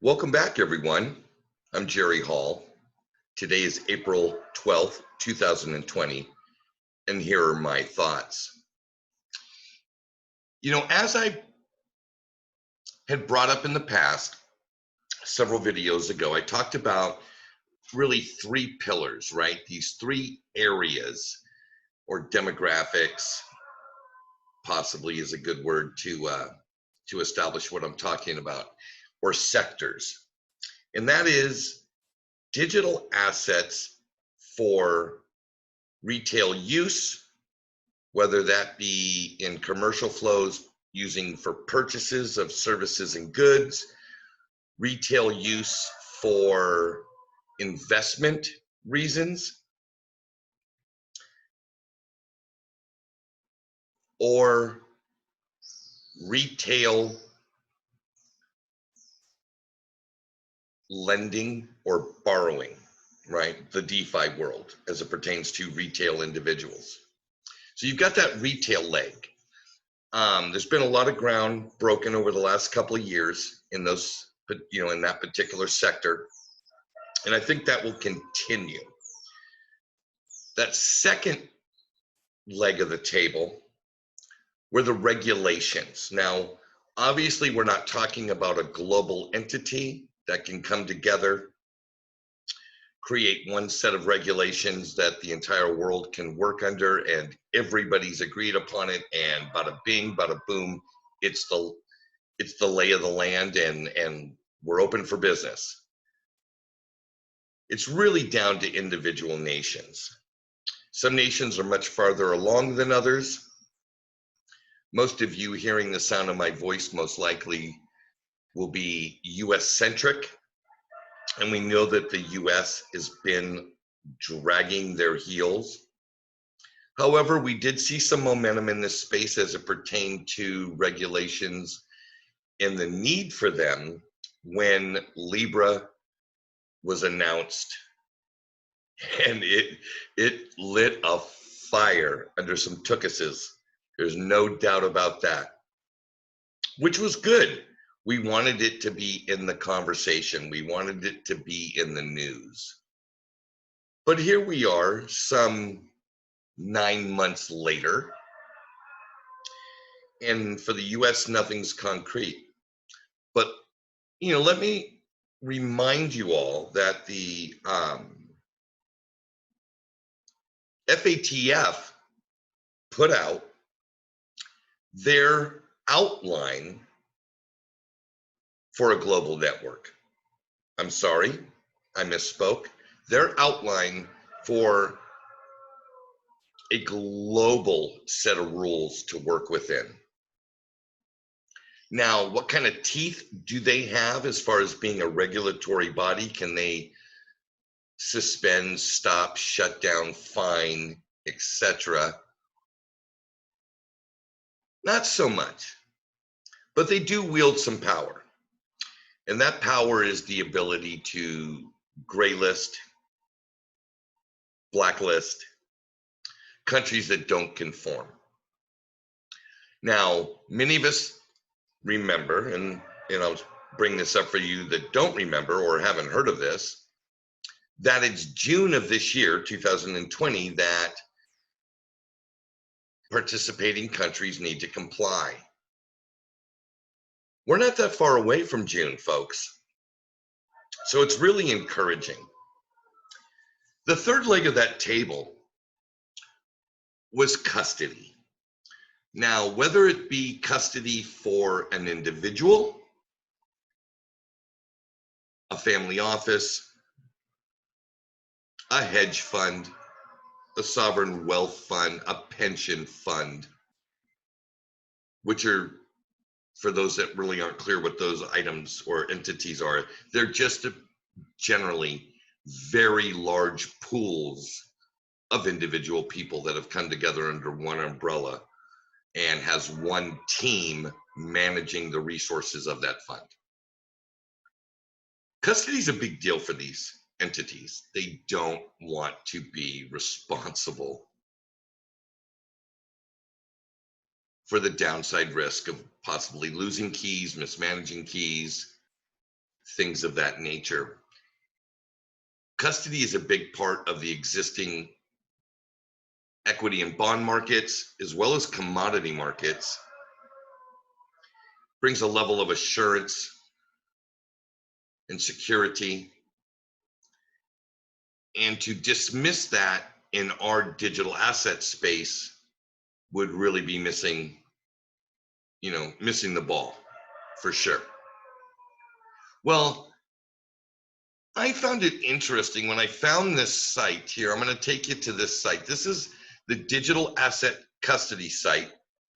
Welcome back, everyone. I'm Jerry Hall. Today is April 12th, 2020, and here are my thoughts. As I had brought up in the past, several videos ago, I talked about really three pillars, right? These three areas or demographics, possibly is a good word to establish what I'm talking about, or sectors. And that is digital assets for retail use, whether that be in commercial flows using for purchases of services and goods, retail use for investment reasons, or retail lending or borrowing, right? The DeFi world as it pertains to retail individuals. So you've got that retail leg. There's been a lot of ground broken over the last couple of years in those, in that particular sector, and I think that will continue. That second leg of the table were the regulations. Now, obviously, we're not talking about a global entity that can come together, create one set of regulations that the entire world can work under, and everybody's agreed upon it, and bada bing, bada boom, it's the lay of the land, and we're open for business. It's really down to individual nations. Some nations are much farther along than others. Most of you hearing the sound of my voice most likely will be US centric. And we know that the US has been dragging their heels. However, we did see some momentum in this space as it pertained to regulations and the need for them when Libra was announced, and it lit a fire under some tukuses. There's no doubt about that, which was good. We wanted it to be in the conversation. We wanted it to be in the news. But here we are, some 9 months later, and for the US, nothing's concrete. But, let me remind you all that the FATF put out their outline for a global network. I'm sorry, I misspoke. Their outline for a global set of rules to work within. Now, what kind of teeth do they have as far as being a regulatory body? Can they suspend, stop, shut down, fine, etc.? Not so much, but they do wield some power. And that power is the ability to gray list, blacklist countries that don't conform. Now, many of us remember, and I'll bring this up for you that don't remember or haven't heard of this, that it's June of this year, 2020, that participating countries need to comply. We're not that far away from June, folks. So it's really encouraging. The third leg of that table was custody. Now, whether it be custody for an individual, a family office, a hedge fund, a sovereign wealth fund, a pension fund, which are, for those that really aren't clear what those items or entities are, they're just generally very large pools of individual people that have come together under one umbrella and has one team managing the resources of that fund. Custody is a big deal for these entities. They don't want to be responsible for the downside risk of possibly losing keys, mismanaging keys, things of that nature. Custody is a big part of the existing equity and bond markets, as well as commodity markets. Brings a level of assurance and security. And to dismiss that in our digital asset space would really be missing the ball for sure. Well, I found it interesting when I found this site here. I'm going to take you to this site. This is the digital asset custody site,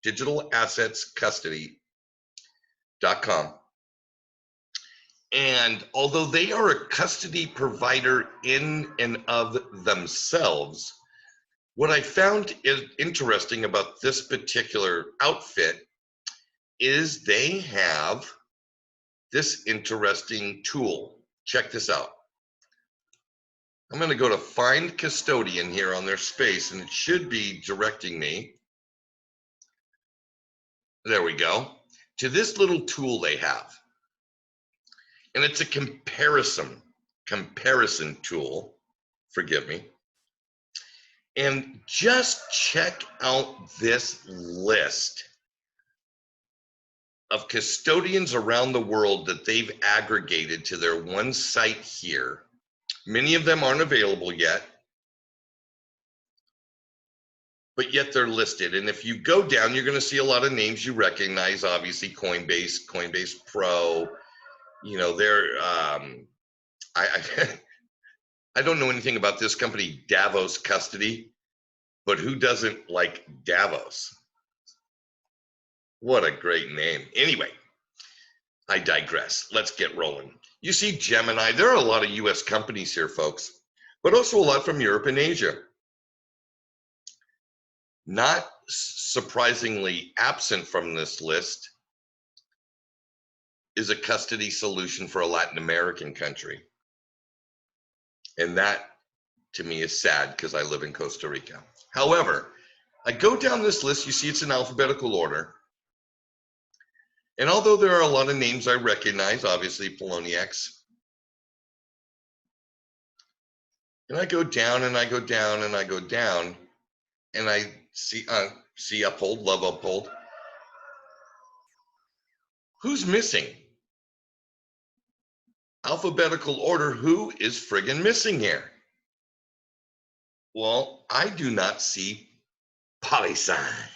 digitalassetscustody.com. And although they are a custody provider in and of themselves, what I found is interesting about this particular outfit is they have this interesting tool. Check this out. I'm going to go to Find Custodian here on their space, and it should be directing me. There we go. To this little tool they have. And it's a comparison tool. Forgive me. And just check out this list of custodians around the world that they've aggregated to their one site here. Many of them aren't available yet, but yet they're listed. And if you go down, you're going to see a lot of names you recognize. Obviously, Coinbase Pro. You know, they're I don't know anything about this company, Davos Custody, but who doesn't like Davos? What a great name. Anyway, I digress. Let's get rolling. You see Gemini. There are a lot of US companies here, folks, but also a lot from Europe and Asia. Not surprisingly absent from this list is a custody solution for a Latin American country. And that, to me, is sad because I live in Costa Rica. However, I go down this list. You see it's in alphabetical order. And although there are a lot of names I recognize, obviously Poloniex, and I go down and I go down and I go down, and I see Uphold, love Uphold. Who's missing? Alphabetical order, who is friggin' missing here? Well, I do not see PolySign.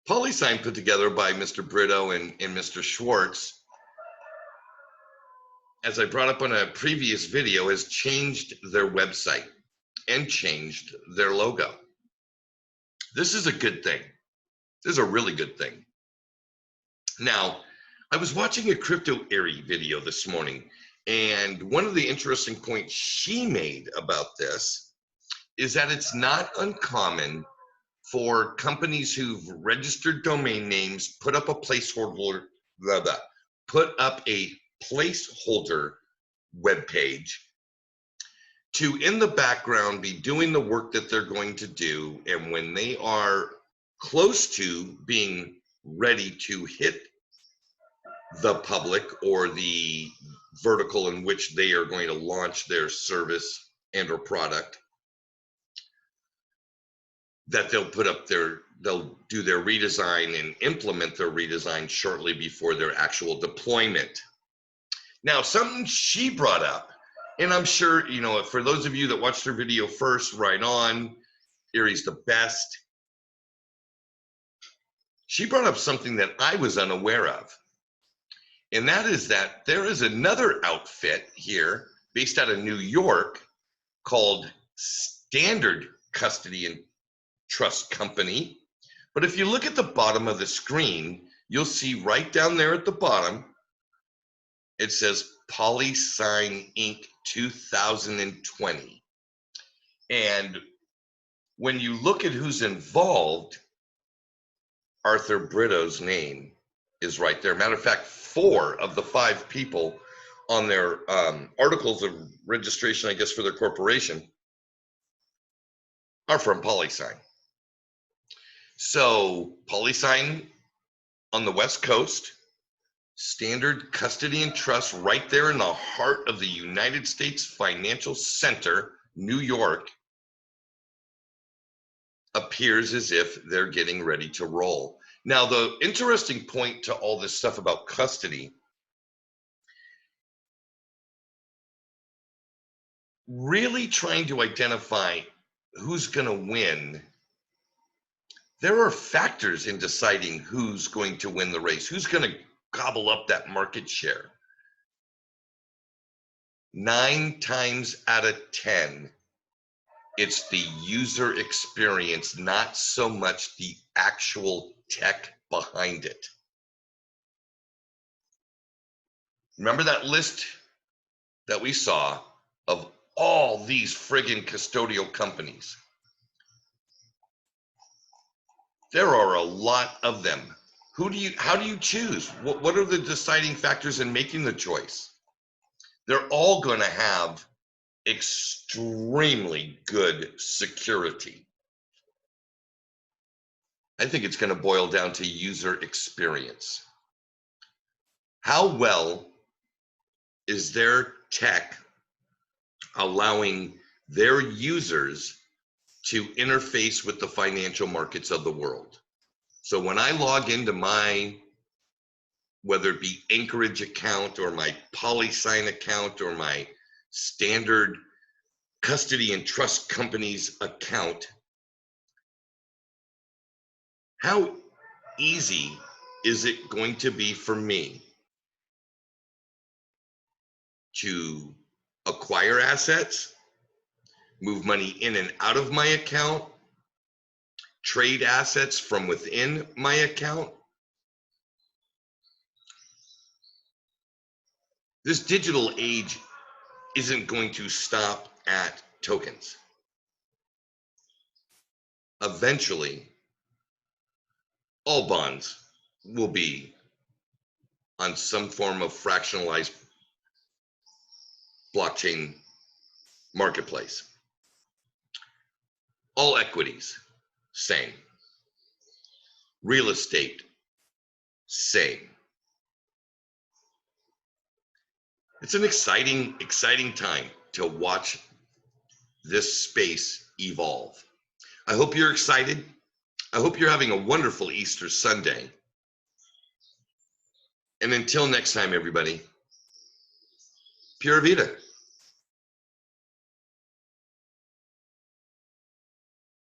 PolySign, put together by Mr. Brito and Mr. Schwartz, as I brought up on a previous video, has changed their website and changed their logo. This is a good thing. This is a really good thing. Now, I was watching a Crypto Eerie video this morning, and one of the interesting points she made about this is that it's not uncommon for companies who've registered domain names put up a placeholder web page to, in the background, be doing the work that they're going to do, and when they are close to being ready to hit the public or the vertical in which they are going to launch their service and or product, that they'll do their redesign and implement their redesign shortly before their actual deployment. Now, something she brought up, and I'm sure, you know, for those of you that watched her video first, right on, Erie's the best. She brought up something that I was unaware of. And that is that there is another outfit here based out of New York called Standard Custody and Trust Company. But if you look at the bottom of the screen, you'll see right down there at the bottom, it says PolySign Inc. 2020. And when you look at who's involved, Arthur Brito's name is right there. Matter of fact, 4 of the 5 people on their articles of registration, I guess, for their corporation are from PolySign. So PolySign on the West Coast, Standard Custody and Trust, right there in the heart of the United States Financial Center, New York, appears as if they're getting ready to roll. Now, the interesting point to all this stuff about custody, really trying to identify who's going to win. There are factors in deciding who's going to win the race, who's going to gobble up that market share. 9 times out of 10, it's the user experience, not so much the actual tech behind it. Remember that list that we saw of all these friggin' custodial companies? There are a lot of them. How do you choose? What are the deciding factors in making the choice? They're all going to have extremely good security. I think it's going to boil down to user experience. How well is their tech allowing their users to interface with the financial markets of the world? So when I log into my, whether it be Anchorage account or my PolySign account or my Standard Custody and Trust Company's account, how easy is it going to be for me to acquire assets, move money in and out of my account, trade assets from within my account? This digital age isn't going to stop at tokens. Eventually, all bonds will be on some form of fractionalized blockchain marketplace. All equities, same. Real estate, same. It's an exciting time to watch this space evolve. I hope you're excited. I hope you're having a wonderful Easter Sunday. And until next time, everybody, Pura Vida.